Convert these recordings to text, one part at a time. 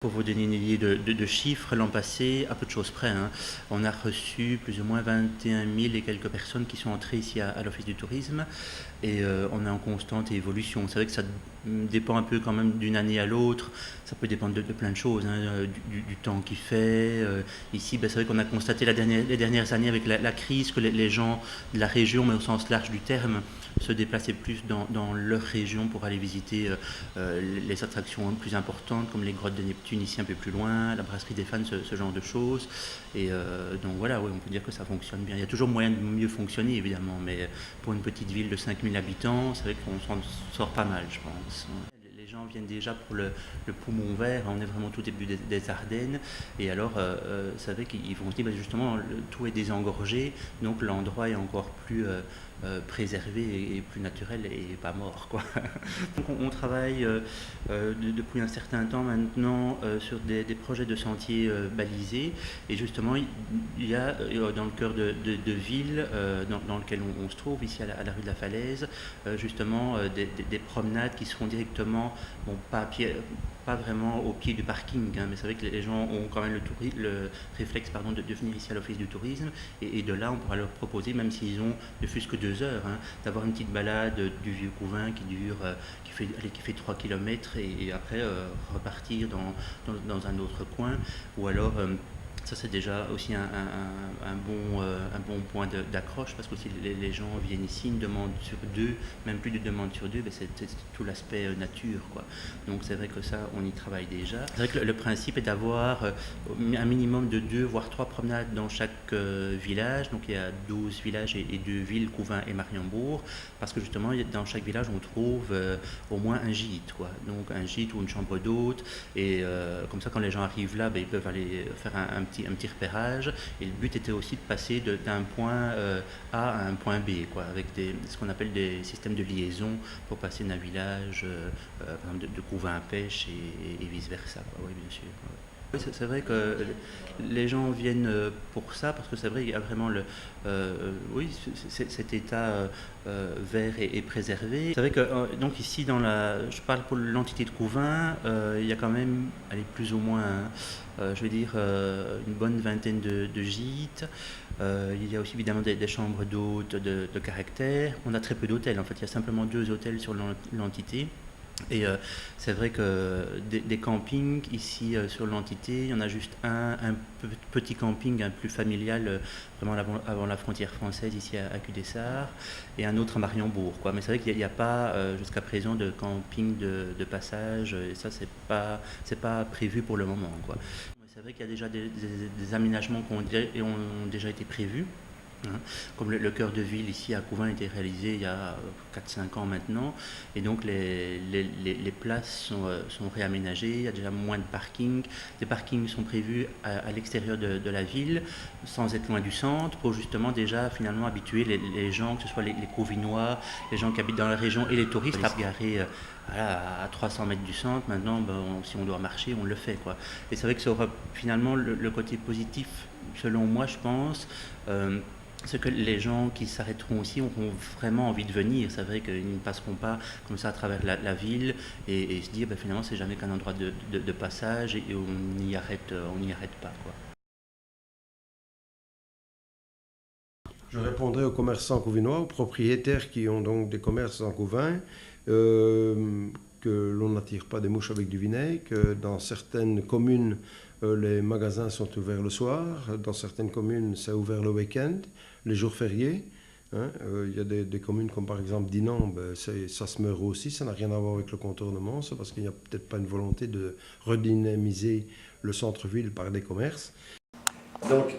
Pour vous donner une idée de chiffres, l'an passé, à peu de choses près, hein, on a reçu plus ou moins 21 000 et quelques personnes qui sont entrées ici à l'Office du tourisme et on est en constante évolution. C'est vrai que ça dépend un peu quand même d'une année à l'autre, ça peut dépendre de plein de choses, hein, du temps qu'il fait. Ici, c'est vrai qu'on a constaté les dernières années avec la crise que les gens de la région, mais au sens large du terme, se déplaçaient plus dans leur région pour aller visiter les attractions plus importantes comme les grottes de Neptune ici un peu plus loin, la brasserie des fans, ce genre de choses. Et donc voilà, oui, on peut dire que ça fonctionne bien. Il y a toujours moyen de mieux fonctionner évidemment, mais pour une petite ville de 5000 habitants, c'est vrai qu'on s'en sort pas mal, je pense. Les gens viennent déjà pour le poumon vert, on est vraiment au tout début des Ardennes, et alors c'est vrai qu'ils vont se dire justement tout est désengorgé, donc l'endroit est encore plus préservé et plus naturel et pas mort, quoi. Donc on travaille depuis un certain temps maintenant sur des projets de sentiers balisés, et justement il y a dans le cœur de ville dans lequel on se trouve ici à la rue de la Falaise justement des promenades qui se font directement, bon, pas vraiment au pied du parking, hein, mais c'est vrai que les gens ont quand même le réflexe de venir ici à l'Office du tourisme, et de là on pourra leur proposer, même s'ils ont ne fût-ce que 2 heures, hein, d'avoir une petite balade du vieux Couvain qui fait 3 km, et après repartir dans un autre coin, ou alors ça c'est déjà aussi un bon point d'accroche, parce que aussi les gens viennent ici, une demande sur deux, même plus de demandes sur deux, c'est tout l'aspect nature, quoi. Donc c'est vrai que ça, on y travaille déjà. C'est vrai que le principe est d'avoir un minimum de 2 voire 3 promenades dans chaque village. Donc il y a 12 villages et 2 villes, Couvain et Mariembourg, parce que justement dans chaque village on trouve au moins un gîte, quoi. Donc un gîte ou une chambre d'hôte, et comme ça quand les gens arrivent là, ils peuvent aller faire un petit repérage, et le but était aussi de passer d'un point A à un point B, quoi, avec ce qu'on appelle des systèmes de liaison pour passer d'un village par exemple de Couvain à Pêche et vice versa, quoi. Oui, bien sûr. Ouais. Oui, c'est vrai que les gens viennent pour ça, parce que c'est vrai qu'il y a vraiment oui, cet état vert et préservé. C'est vrai que donc ici je parle pour l'entité de Couvain, il y a quand même, allez, plus ou moins, je vais dire, une bonne vingtaine de gîtes. Il y a aussi évidemment des chambres d'hôtes de caractère. On a très peu d'hôtels en fait, il y a simplement 2 hôtels sur l'entité. Et c'est vrai que des campings ici sur l'entité, il y en a juste un petit camping un plus familial, vraiment avant la frontière française ici à Cudessart, et un autre à Mariembourg, quoi. Mais c'est vrai qu'il n'y a pas jusqu'à présent de camping de passage, et ça c'est pas prévu pour le moment, quoi. C'est vrai qu'il y a déjà des aménagements qui ont déjà été prévus. Hein. Comme le cœur de ville ici à Couvain a été réalisé il y a 4-5 ans maintenant, et donc les places sont réaménagées, il y a déjà moins de parking. Des parkings sont prévus à l'extérieur de la ville, sans être loin du centre, pour justement déjà finalement habituer les gens, que ce soit les Couvinois, les gens qui habitent dans la région et les touristes, à se garer à 300 mètres du centre. Maintenant, si on doit marcher, on le fait, quoi. Et c'est vrai que ça aura finalement le côté positif, selon moi, je pense. C'est que les gens qui s'arrêteront aussi auront vraiment envie de venir. C'est vrai qu'ils ne passeront pas comme ça à travers la ville et se dire finalement c'est jamais qu'un endroit de passage, et on n'y arrête pas, quoi. Je répondrai aux commerçants couvinois, aux propriétaires qui ont donc des commerces en Couvain, que l'on n'attire pas des mouches avec du vinaigre, que dans certaines communes, les magasins sont ouverts le soir, dans certaines communes, c'est ouvert le week-end, les jours fériés. Hein. Il y a des communes comme par exemple Dinan, ça se meurt aussi, ça n'a rien à voir avec le contournement, c'est parce qu'il n'y a peut-être pas une volonté de redynamiser le centre-ville par des commerces. Donc,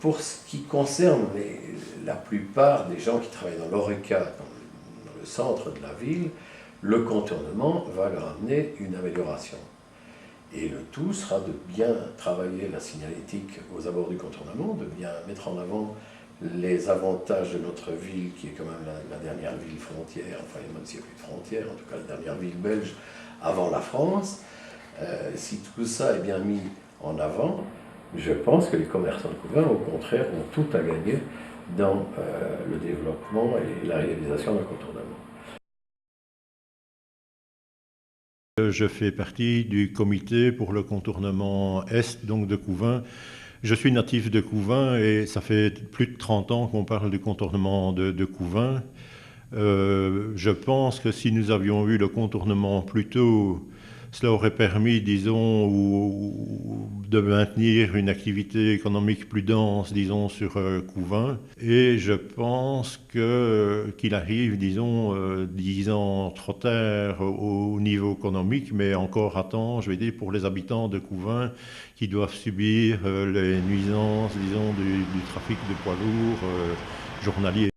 pour ce qui concerne la plupart des gens qui travaillent dans l'ORECA, dans le centre de la ville, le contournement va leur amener une amélioration. Et le tout sera de bien travailler la signalétique aux abords du contournement, de bien mettre en avant les avantages de notre ville, qui est quand même la dernière ville frontière, enfin même s'il n'y a plus de frontières, en tout cas la dernière ville belge avant la France. Si tout ça est bien mis en avant, je pense que les commerçants de Couvain, au contraire, ont tout à gagner dans le développement et la réalisation d'un contournement. Je fais partie du comité pour le contournement Est, donc de Couvain. Je suis natif de Couvain et ça fait plus de 30 ans qu'on parle du contournement de Couvain. Je pense que si nous avions eu le contournement plus tôt, cela aurait permis, disons, de maintenir une activité économique plus dense, disons, sur Couvain. Et je pense qu'il arrive, disons, 10 ans trop tard au niveau économique, mais encore à temps, je vais dire, pour les habitants de Couvain qui doivent subir les nuisances, disons, du trafic de poids lourds journalier.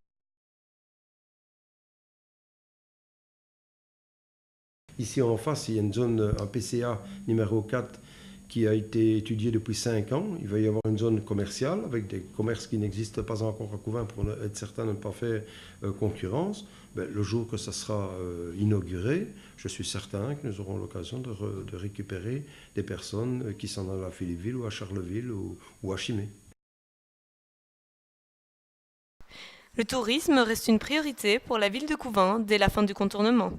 Ici en face, il y a une zone, un PCA numéro 4 qui a été étudié depuis 5 ans. Il va y avoir une zone commerciale avec des commerces qui n'existent pas encore à Couvain pour être certain de ne pas faire concurrence. Le jour que ça sera inauguré, je suis certain que nous aurons l'occasion de récupérer des personnes qui sont dans la Philippeville ou à Charleville ou à Chimay. Le tourisme reste une priorité pour la ville de Couvain dès la fin du contournement.